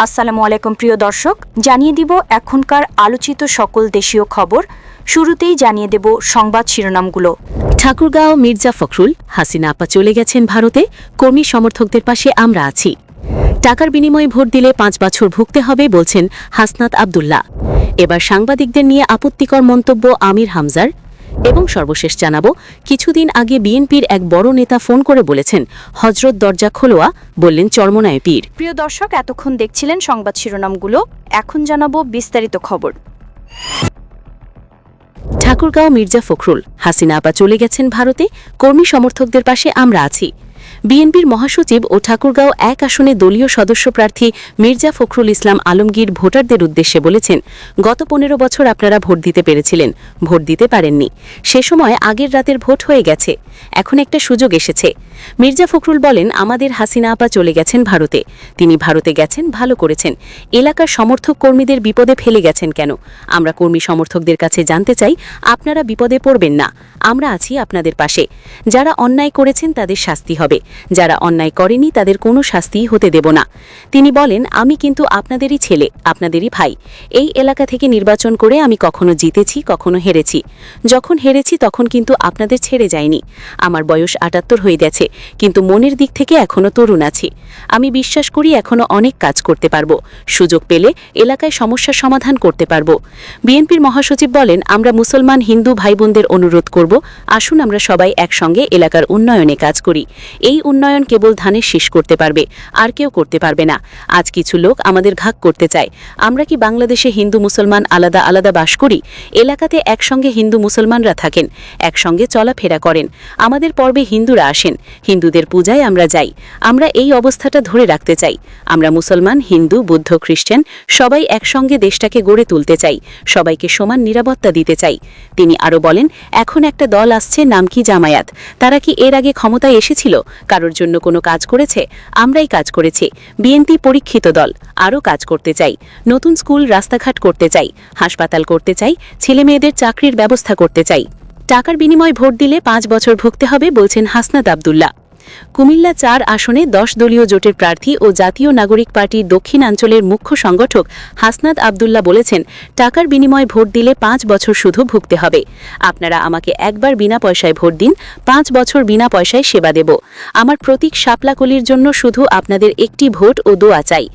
আসসালামু আলাইকুম প্রিয় দর্শক, জানিয়ে দিব এখনকার আলোচিত সকল দেশীয় খবর। শুরুতেই জানিয়ে দেব সংবাদ শিরোনামগুলো। ঠাকুরগাঁও মির্জা ফখরুল, হাসিনা আপা চলে গেছেন ভারতে, কর্মী সমর্থকদের পাশে আমরা আছি। টাকার বিনিময়ে ভোট দিলে 5 বছর ভুগতে হবে বলছেন হাসনাত আব্দুল্লাহ। এবার সাংবাদিকদের নিয়ে আপত্তিকর মন্তব্য আমির হামজার। এবং সর্বশেষ জানাবো, কিছুদিন আগে বিএনপির এক বড় নেতা ফোন করে বলেছেন হজরত দরজা খোলোয়া, বললেন চরমনায় পীর। প্রিয় দর্শক, এতক্ষণ দেখছিলেন সংবাদ শিরোনামগুলো, এখন জানাবো বিস্তারিত খবর। ঠাকুরগাঁও মির্জা ফখরুল, হাসিনা আপা চলে গেছেন ভারতে, কর্মী সমর্থকদের পাশে আমরা আছি। বিএনপির মহাসচিব ও ঠাকুরগাঁও 1 আসনে দলীয় সদস্য প্রার্থী মির্জা ফখরুল ইসলাম আলমগীর ভোটারদের উদ্দেশ্যে বলেছেন, গত 15 বছর আপনারা ভোট দিতে পেরেছিলেন, ভোট দিতে পারেননি। সে সময় আগের রাতের ভোট হয়ে গেছে, এখন একটা সুযোগ এসেছে। মির্জা ফখরুল বলেন, আমাদের হাসিনা আপা চলে গেছেন ভারতে, তিনি ভারতে গেছেন, ভালো করেছেন। এলাকার সমর্থক কর্মীদের বিপদে ফেলে গেছেন কেন? আমরা কর্মী সমর্থকদের কাছে জানতে চাই, আপনারা বিপদে পড়বেন না, আমরা আছি আপনাদের পাশে। যারা অন্যায় করেছেন তাদের শাস্তি হবে, যারা অন্যায় করেনি তাদের কোনো শাস্তিই হতে দেব না। তিনি বলেন, আমি কিন্তু আপনাদেরই ছেলে, আপনাদেরই ভাই। এই এলাকা থেকে নির্বাচন করে আমি কখনো জিতেছি, কখনো হেরেছি। যখন হেরেছি তখন কিন্তু আপনাদের ছেড়ে যায়নি। আমার বয়স 78 হয়ে গেছে, কিন্তু মনের দিক থেকে এখনো তরুণ আছি। আমি বিশ্বাস করি এখনো অনেক কাজ করতে পারবো, সুযোগ পেলে এলাকায় সমস্যার সমাধান করতে পারবো। বিএনপির মহাসচিব বলেন, আমরা মুসলমান হিন্দু ভাই বোনদের অনুরোধ করব, আসুন আমরা সবাই একসঙ্গে এলাকার উন্নয়নে কাজ করি। এই উন্নয়ন কেবল ধানের শীষ করতে পারবে, আর কেউ করতে পারবে না। আজ কিছু লোক আমাদের ঘাক করতে চায়। আমরা কি বাংলাদেশে হিন্দু মুসলমান আলাদা আলাদা বাস করি? এলাকাতে একসঙ্গে হিন্দু মুসলমানরা থাকেন, একসঙ্গে চলাফেরা করেন। আমাদের পর্বে হিন্দুরা আসেন, হিন্দুদের পূজায় আমরা যাই। আমরা এই অবস্থাটা ধরে রাখতে চাই। আমরা মুসলমান, হিন্দু, বুদ্ধ, খ্রিস্টান সবাই একসঙ্গে দেশটাকে গড়ে তুলতে চাই, সবাইকে সমান নিরাপত্তা দিতে চাই। তিনি আরও বলেন, এখন একটা দল আসছে, নাম কি জামায়াত। তারা কি এর আগে ক্ষমতায় এসেছিল? কারোর জন্য কোনো কাজ করেছে? আমরাই কাজ করেছি। বিএনপি পরীক্ষিত দল, আরও কাজ করতে চাই। নতুন স্কুল, রাস্তাঘাট করতে চাই, হাসপাতাল করতে চাই, ছেলেমেয়েদের চাকরির ব্যবস্থা করতে চাই। টাকার বিনিময়ে ভোট দিলে 5 বছর ভুগতে হবে বলছেন হাসনাত আব্দুল্লাহ। কুমিল্লা 4 আসনে 10 দলীয় জোটের প্রার্থী ও জাতীয় নাগরিক পার্টির দক্ষিণাঞ্চলের মুখ্য সংগঠক হাসনাত আব্দুল্লাহ বলেছেন, টাকার বিনিময়ে ভোট দিলে 5 বছর শুধু ভুগতে হবে। আপনারা আমাকে একবার বিনা পয়সায় ভোট দিন, 5 বছর বিনা পয়সায় সেবা দেব। আমার প্রতীক শাপলাকলির জন্য শুধু আপনাদের একটি ভোট ও দোয়া চাই।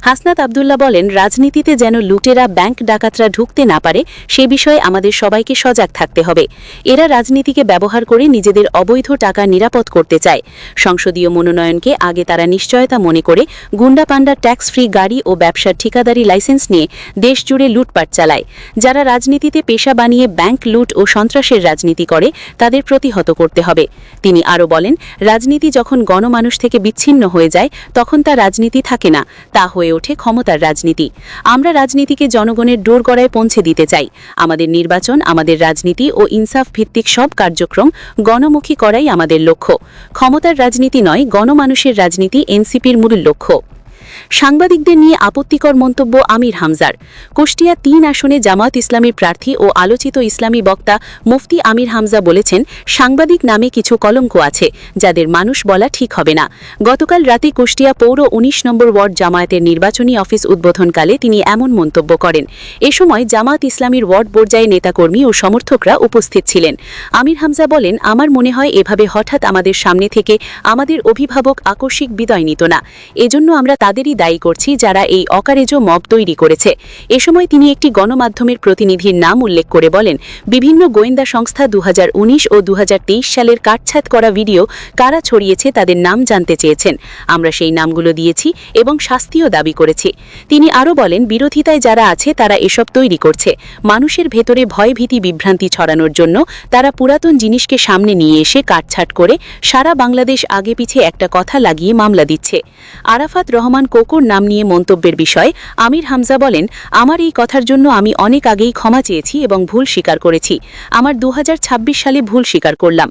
হাসনাত আব্দুল্লাহ বলেন, রাজনীতিতে যেন লুটেরা, ব্যাংক ডাকাতরা ঢুকতে না পারে সে বিষয়ে আমাদের সবাইকে সজাগ থাকতে হবে। এরা রাজনীতিকে ব্যবহার করে নিজেদের অবৈধ টাকা নিরাপদ করতে চায়। সংসদীয় মনোনয়নকে আগে তারা নিশ্চয়তা মনে করে গুন্ডা পান্ডা, ট্যাক্স ফ্রি গাড়ি ও ব্যবসার ঠিকাদারি লাইসেন্স নিয়ে দেশ জুড়ে লুটপাট চালায়। যারা রাজনীতিতে পেশা বানিয়ে ব্যাংক লুট ও সন্ত্রাসের রাজনীতি করে তাদের প্রতিহত করতে হবে। তিনি আরও বলেন, রাজনীতি যখন গণমানুষ থেকে বিচ্ছিন্ন হয়ে যায় তখন তা রাজনীতি থাকে না, তা হয়ে ওঠে ক্ষমতার রাজনীতি। আমরা রাজনীতিকে জনগণের ডোরগড়ায় পৌঁছে দিতে চাই। আমাদের নির্বাচন, আমাদের রাজনীতি ও ইনসাফ ভিত্তিক সব কার্যক্রম গণমুখী করাই আমাদের লক্ষ্য। ক্ষমতার রাজনীতি নয়, গণমানুষের রাজনীতি এনসিপির মূল লক্ষ্য। সাংবাদিকদের নিয়ে আপত্তিকর মন্তব্য আমির হামজার। কুষ্টিয়া 3 আসনে জামায়াত ইসলামীর প্রার্থী ও আলোচিত ইসলামী বক্তা মুফতি আমির হামজা বলেছেন, সাংবাদিক নামে কিছু কলঙ্ক আছে যাদের মানুষ বলা ঠিক হবে না। গতকাল রাতে কুষ্টিয়া পৌর 19 নম্বর ওয়ার্ড জামায়াতের নির্বাচনী অফিস উদ্বোধনকালে তিনি এমন মন্তব্য করেন। এ সময় জামায়াত ইসলামীর ওয়ার্ড পর্যায়ে নেতাকর্মী ও সমর্থকরা উপস্থিত ছিলেন। আমির হামজা বলেন, আমার মনে হয় এভাবে হঠাৎ আমাদের সামনে থেকে আমাদের অভিভাবক আকস্মিক বিদায় নিত না। এজন্য আমরা তাদেরই দায়ী করছি যারা এই অকারেজ মব তৈরি করেছে। এ সময় তিনি একটি গণমাধ্যমের প্রতিনিধির নাম উল্লেখ করে বলেন, বিভিন্ন গোয়েন্দা সংস্থা 2019 ও 2023 সালের কাটছাঁট করা ভিডিও কারা ছড়িয়েছে তাদের নাম জানতে চেয়েছেন। আমরা সেই নামগুলো দিয়েছি এবং শাস্তিও দাবি করেছি। তিনি আরও বলেন, বিরোধিতায় যারা আছে তারা এসব তৈরি করছে। মানুষের ভেতরে ভয়ভীতি বিভ্রান্তি ছড়ানোর জন্য তারা পুরাতন জিনিসকে সামনে নিয়ে এসে কাটছাঁট করে সারা বাংলাদেশ আগে পিছে একটা কথা লাগিয়ে মামলা দিচ্ছে। আরাফাত রহমান কোকোর নাম নিয়ে মন্তব্যের বিষয়ে আমির হামজা বলেন, আমার এই কথার জন্য আমি অনেক আগেই ক্ষমা চেয়েছি এবং ভুল স্বীকার করেছি। আমার 2026 সালে ভুল স্বীকার করলাম।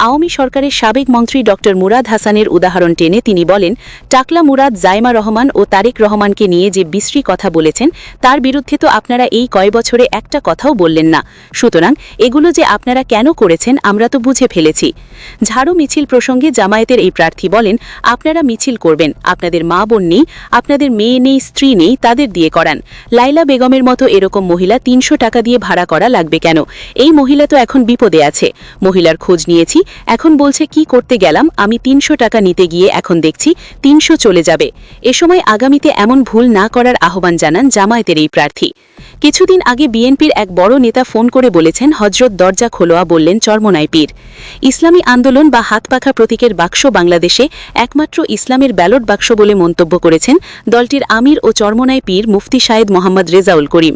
আওয়ামী সরকারের সাবেক মন্ত্রী ডক্টর মুরাদ হাসানের উদাহরণ টেনে তিনি বলেন, টাকলা মুরাদ, জাইমা রহমান ও তারেক রহমানকে নিয়ে যে বিশ্রী কথা বলেছেন তার বিরুদ্ধে তো আপনারা এই কয় বছরে একটা কথাও বললেন না। সুতরাং এগুলো যে আপনারা কেন করেছেন আমরা তো বুঝে ফেলেছি। ঝাড়ু মিছিল প্রসঙ্গে জামায়াতের এই প্রার্থী বলেন, আপনারা মিছিল করবেন, আপনাদের মা বোন নেই, আপনাদের মেয়ে নেই, স্ত্রী নেই, তাদের দিয়ে করান। লাইলা বেগমের মতো এরকম মহিলা 300 টাকা দিয়ে ভাড়া করা লাগবে কেন? এই মহিলা তো এখন বিপদে আছে। মহিলার খোঁজ নিয়েছি, এখন বলছে কি করতে গেলাম, আমি 300 টাকা নিতে গিয়ে এখন দেখছি 300 চলে যাবে। এ সময় আগামীতে এমন ভুল না করার আহ্বান জানান জামায়াতের এই প্রার্থী। কিছুদিন আগে বিএনপির এক বড় নেতা ফোন করে বলেছেন, হজরত দরজা খোলোয়া, বললেন চরমোনাই পীর। ইসলামী আন্দোলন বা হাতপাখা প্রতীকের বাক্স বাংলাদেশে একমাত্র ইসলামের ব্যালট বাক্স বলে মন্তব্য করেছেন দলটির আমির ও চরমোনাই পীর মুফতি শাহেদ মোহাম্মদ রেজাউল করিম।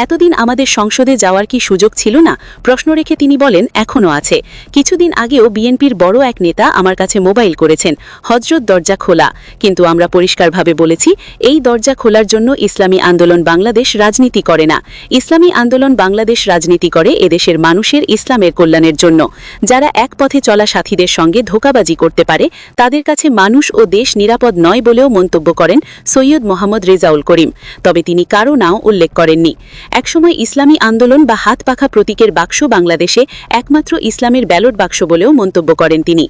এতদিন আমাদের সংসদে যাওয়ার কি সুযোগ ছিল না? প্রশ্ন রেখে তিনি বলেন, এখনও আছে। কিছুদিন আগেও বিএনপির বড় এক নেতা আমার কাছে মোবাইল করেছেন, হজরত দরজা খোলা, কিন্তু আমরা পরিষ্কারভাবে বলেছি এই দরজা খোলার জন্য ইসলামী আন্দোলন বাংলাদেশ রাজনীতি করে না। ইসলামী আন্দোলন বাংলাদেশ রাজনীতি করে এদেশের মানুষের ইসলামের কল্যাণের জন্য। যারা এক পথে চলা সাথীদের সঙ্গে ধোঁকাবাজি করতে পারে তাদের কাছে মানুষ ও দেশ নিরাপদ নয় বলেও মন্তব্য করেন সৈয়দ মোহাম্মদ রেজাউল করিম। তবে তিনি কারো নাও উল্লেখ করেননি। একসময় ইসলামী আন্দোলন বা হাত পাখা প্রতীকের বাক্স বাংলাদেশে একমাত্র ইসলামের ব্যালট বাক্স বলেও মন্তব্য করেন তিনি।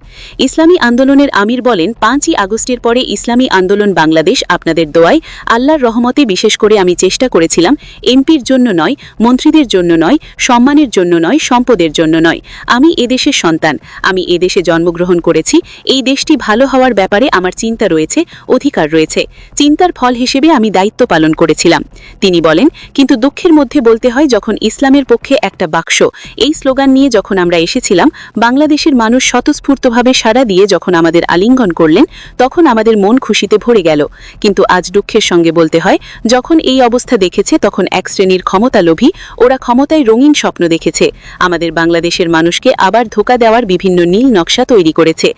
ইসলামী আন্দোলনের আমির বলেন, 5ই আগস্টের পরে ইসলামী আন্দোলন বাংলাদেশ আপনাদের দোয়ায় আল্লাহর রহমতে বিশেষ করে আমি চেষ্টা করেছিলাম এমপির জন্য নয়, মন্ত্রীদের জন্য নয়, সম্মানের জন্য নয়, সম্পদের জন্য নয়। আমি এদেশের সন্তান, আমি এদেশে জন্মগ্রহণ করেছি। এই দেশটি ভালো হওয়ার ব্যাপারে আমার চিন্তা রয়েছে, অধিকার রয়েছে। চিন্তার ফল হিসেবে আমি দায়িত্ব পালন করেছিলাম। তিনি বলেন, কিন্তু দুঃখের মধ্যে বলতে হয় যখন ইসলামের পক্ষে একটা বাক্স, এই স্লোগান নিয়ে যখন আমরা এসেছিলাম, বাংলাদেশের মানুষ স্বতঃস্ফূর্তভাবে সাড়া দিয়ে যখন আমাদের আলিঙ্গন করলেন, তখন আমাদের মন খুশিতে ভরে গেল। কিন্তু আজ দুঃখের সঙ্গে বলতে হয়, যখন এই অবস্থা দেখেছে তখন এক শ্রেণীর ক্ষমতালোভী, ওরা ক্ষমতায় রঙিন স্বপ্ন দেখেছে, আমাদের বাংলাদেশের মানুষকে আবার ধোঁকা দেওয়ার বিভিন্ন নীল নকশা তৈরি করেছে।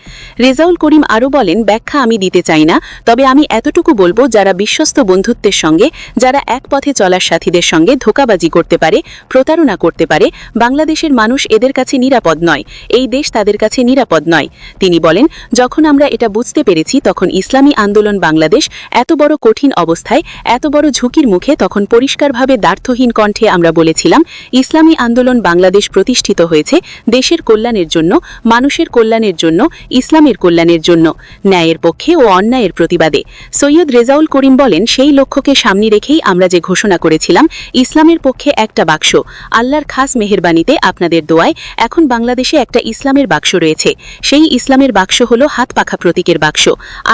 রেজাউল করিম আরও বলেন, ব্যাখ্যা আমি দিতে চাই না, তবে আমি এতটুকু বলবো, যারা বিশ্বস্ত বন্ধুত্বের সঙ্গে, যারা এক পথে চলার সাথীদের সঙ্গে ধোঁকাবাজি করতে পারে, প্রতারণা করতে পারে, বাংলাদেশের মানুষ এদের কাছে নিরাপদ নয়, এই দেশ তাদের কাছে নিরাপদ নয়। তিনি বলেন, যখন আমরা এটা বুঝতে পেরেছি তখন ইসলামী আন্দোলন বাংলাদেশ এত বড় কঠিন অবস্থায়, এত বড় ঝুঁকির মুখে, তখন পরিষ্কারভাবে দ্বার্থহীন কণ্ঠে আমরা বলেছিলাম, ইসলামী আন্দোলন বাংলাদেশ প্রতিষ্ঠিত হয়েছে দেশের কল্যাণের জন্য, মানুষের কল্যাণের জন্য, ইসলামের কল্যাণের জন্য, ন্যায়ের পক্ষে ও অন্যায়ের প্রতিবাদে। সৈয়দ রেজাউল করিম বলেন, সেই লক্ষ্যকে সামনে রেখেই আমরা যে ঘোষণা করেছিলাম, ইসলামের পক্ষে একটা বাক্স, আল্লাহর খাস মেহেরবানিতে আপনাদের দোয়ায় এখন বাংলাদেশে একটা ইসলামের বাক্স রয়েছে। সেই ইসলামের বাক্স হলো হাত পাখা প্রতীকের বাক্স।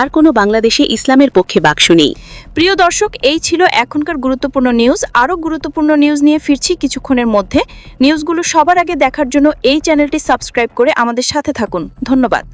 আর কোনো বাংলাদেশে ইসলামের পক্ষে বাক্স নেই। প্রিয় দর্শক, এই ছিল এখনকার গুরুত্বপূর্ণ নিউজ। আরও গুরুত্বপূর্ণ নিউজ নিয়ে ফিরছি কিছুক্ষণের মধ্যে। নিউজগুলো সবার আগে দেখার জন্য এই চ্যানেলটি সাবস্ক্রাইব করে আমাদের সাথে থাকুন। ধন্যবাদ।